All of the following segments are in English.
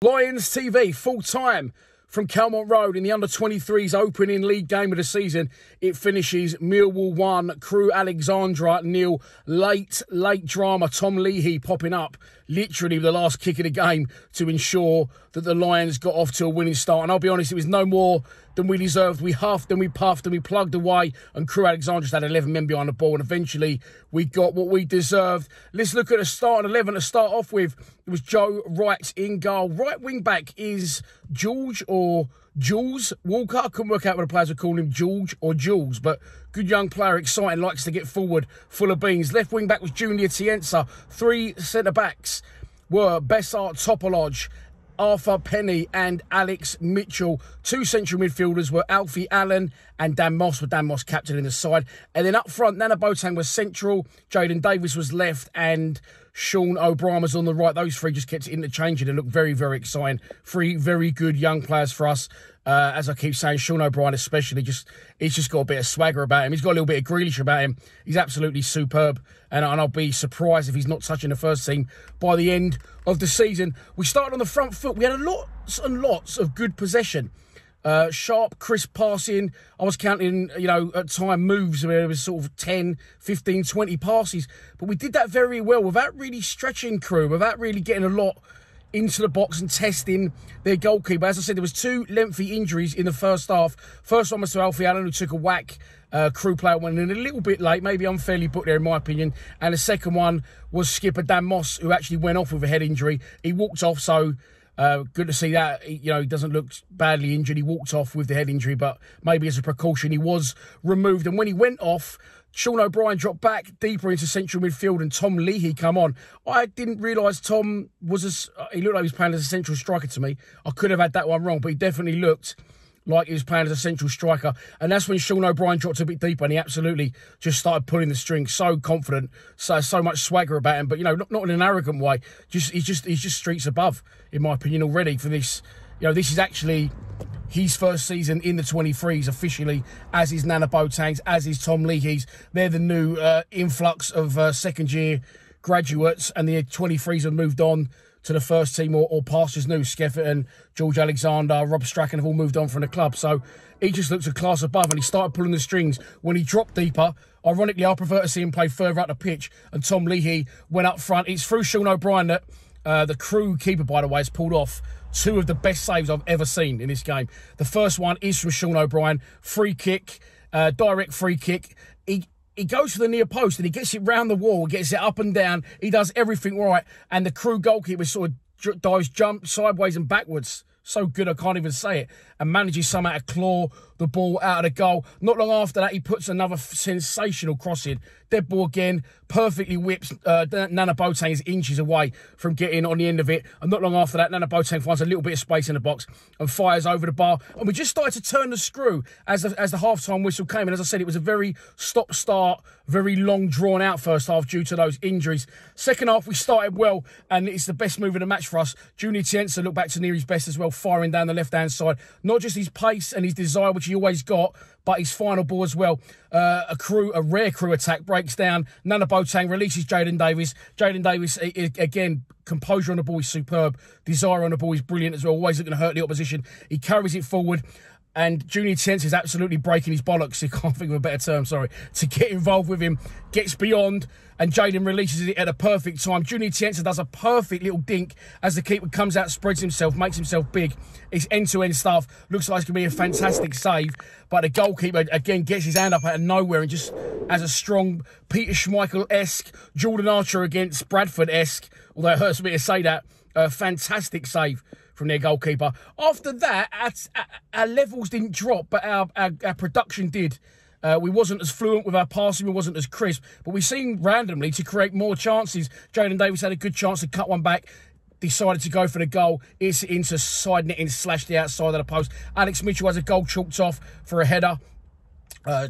Lions TV, full time from Kelmont Road in the under-23's opening league game of the season. It finishes Millwall 1, Crewe-Alexandra 0. Late drama. Tom Leahy popping up literally the last kick of the game to ensure that the Lions got off to a winning start. And I'll be honest, it was no more than we deserved. We huffed and we puffed and we plugged away, and Crewe-Alexandra just had 11 men behind the ball, and eventually we got what we deserved. Let's look at the starting 11 to start off with. It was Joe Wright in goal. Right wing back is George or Jules Walker. I couldn't work out whether the players were calling him George or Jules, but good young player, exciting, likes to get forward, full of beans. Left wing back was Junior Tienza. Three centre backs were Bessart Topolodge, Arthur Penny and Alex Mitchell. Two central midfielders were Alfie Allen and Dan Moss, with Dan Moss captain in the side. And then up front, Nana Boateng was central, Jaden Davis was left, and Sean O'Brien was on the right. Those three just kept it interchanging and looked very, very exciting. Three very good young players for us. As I keep saying, Sean O'Brien especially, he's just got a bit of swagger about him. He's got a little bit of Grealish about him. He's absolutely superb. And I'll be surprised if he's not touching the first team by the end of the season. We started on the front foot. We had lots and lots of good possession. Sharp, crisp passing. I was counting, at time moves where it was sort of 10, 15, 20 passes. But we did that very well without really stretching Crewe, without really getting a lot into the box and testing their goalkeeper. As I said, there was two lengthy injuries in the first half. First one was to Alfie Allen, who took a whack. Crewe player went in a little bit late, maybe unfairly put there in my opinion. And the second one was skipper Dan Moss, who actually went off with a head injury. He walked off, so good to see that. He doesn't look badly injured. He walked off with the head injury, but maybe as a precaution, he was removed. And when he went off, Sean O'Brien dropped back deeper into central midfield and Tom Leahy come on. I didn't realise Tom he looked like he was playing as a central striker to me. I could have had that one wrong, but he definitely looked like he was playing as a central striker. And that's when Sean O'Brien dropped a bit deeper and he absolutely just started pulling the strings. So confident, so much swagger about him, but not in an arrogant way. He's just streets above, in my opinion, already for this. This is actually his first season in the 23s officially, as is Nana Boateng's, as is Tom Leahy's. They're the new influx of second-year graduates, and the 23s have moved on to the first team or past as new. Skeffington, George Alexander, Rob Strachan have all moved on from the club. So he just looks a class above, and he started pulling the strings when he dropped deeper. Ironically, I prefer to see him play further up the pitch, and Tom Leahy went up front. It's through Sean O'Brien that the Crewe keeper, by the way, has pulled off two of the best saves I've ever seen in this game. The first one is from Sean O'Brien. Free kick, direct free kick. He goes for the near post and he gets it round the wall, gets it up and down. He does everything right. And the Crewe goalkeeper sort of dives, jump sideways and backwards. So good, I can't even say it. And manages somehow to claw the ball out of the goal. Not long after that, he puts another sensational cross in. Dead ball again, perfectly whips. Nana Boateng is inches away from getting on the end of it. And not long after that, Nana Boateng finds a little bit of space in the box and fires over the bar. And we just started to turn the screw as the half-time whistle came. And as I said, it was a very stop-start, very long, drawn-out first half due to those injuries. Second half, we started well, and it's the best move of the match for us. Junior Tienza looked back to near his best as well, firing down the left-hand side. Not just his pace and his desire, which he always got, but his final ball as well. A rare Crewe attack breaks down. Nana Boateng releases Jaden Davis. Jaden Davis, again, composure on the ball is superb. Desire on the ball is brilliant as well. Always looking to hurt the opposition. He carries it forward. And Junior Tienza is absolutely breaking his bollocks, I can't think of a better term, to get involved with him. Gets beyond, and Jaden releases it at a perfect time. Junior Tienza does a perfect little dink as the keeper comes out, spreads himself, makes himself big. It's end-to-end stuff. Looks like it's going to be a fantastic save. But the goalkeeper, again, gets his hand up out of nowhere and just has a strong Peter Schmeichel-esque, Jordan Archer against Bradford-esque, although it hurts me to say that, fantastic save from their goalkeeper. After that, our levels didn't drop, but our production did. We wasn't as fluent with our passing, we wasn't as crisp, but we seemed randomly to create more chances. Jaden Davis had a good chance to cut one back, decided to go for the goal. It's into side netting, slashed the outside of the post. Alex Mitchell has a goal chalked off for a header.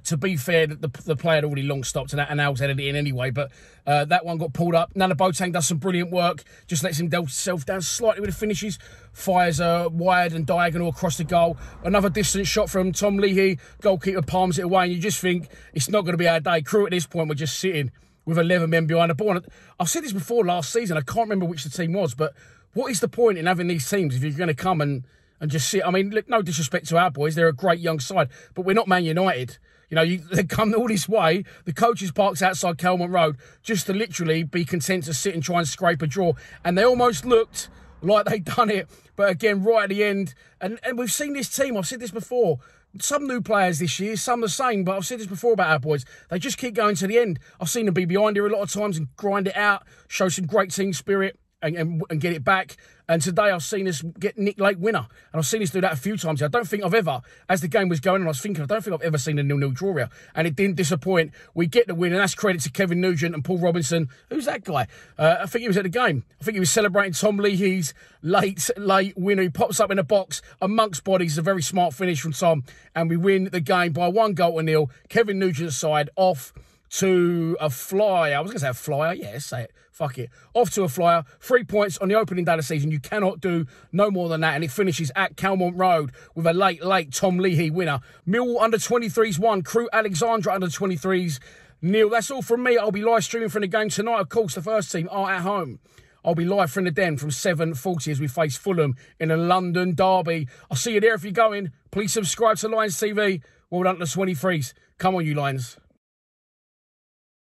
To be fair, the player had already long stopped and Al's headed it in anyway, but that one got pulled up. Nana Boateng does some brilliant work, just lets himself down slightly with the finishes, fires wide and diagonal across the goal. Another distant shot from Tom Leahy, goalkeeper palms it away, and you just think it's not going to be our day. Crewe at this point were just sitting with 11 men behind the ball. And I've said this before last season. I can't remember which the team was, but what is the point in having these teams if you're going to come and just sit? I mean, look, no disrespect to our boys. They're a great young side, but we're not Man United. You know, they come all this way. The coaches parks outside Kelliher Road just to literally be content to sit and try and scrape a draw. And they almost looked like they'd done it. But again, right at the end, and we've seen this team, I've said this before, some new players this year, some the same, but I've said this before about our boys. They just keep going to the end. I've seen them be behind here a lot of times and grind it out, show some great team spirit and get it back. And today I've seen us get Nick Lake winner. And I've seen us do that a few times. I don't think I've ever, as the game was going on, I don't think I've ever seen a 0-0 draw here. And it didn't disappoint. We get the win, and that's credit to Kevin Nugent and Paul Robinson. Who's that guy? I think he was at the game. I think he was celebrating Tom Leahy's late winner. He pops up in the box amongst bodies. A very smart finish from Tom. And we win the game by 1-0. Kevin Nugent's side off to a flyer. I was going to say a flyer. Yeah, say it. Fuck it. Off to a flyer. 3 points on the opening day of the season. You cannot do no more than that. And it finishes at Kelliher Road with a late Tom Leahy winner. Millwall under-23's won. Crewe-Alexandra under-23's nil. That's all from me. I'll be live streaming from the game tonight. Of course, the first team are at home. I'll be live from the Den from 7:40 as we face Fulham in a London derby. I'll see you there if you're going. Please subscribe to Lions TV. Well done to the 23's. Come on, you Lions.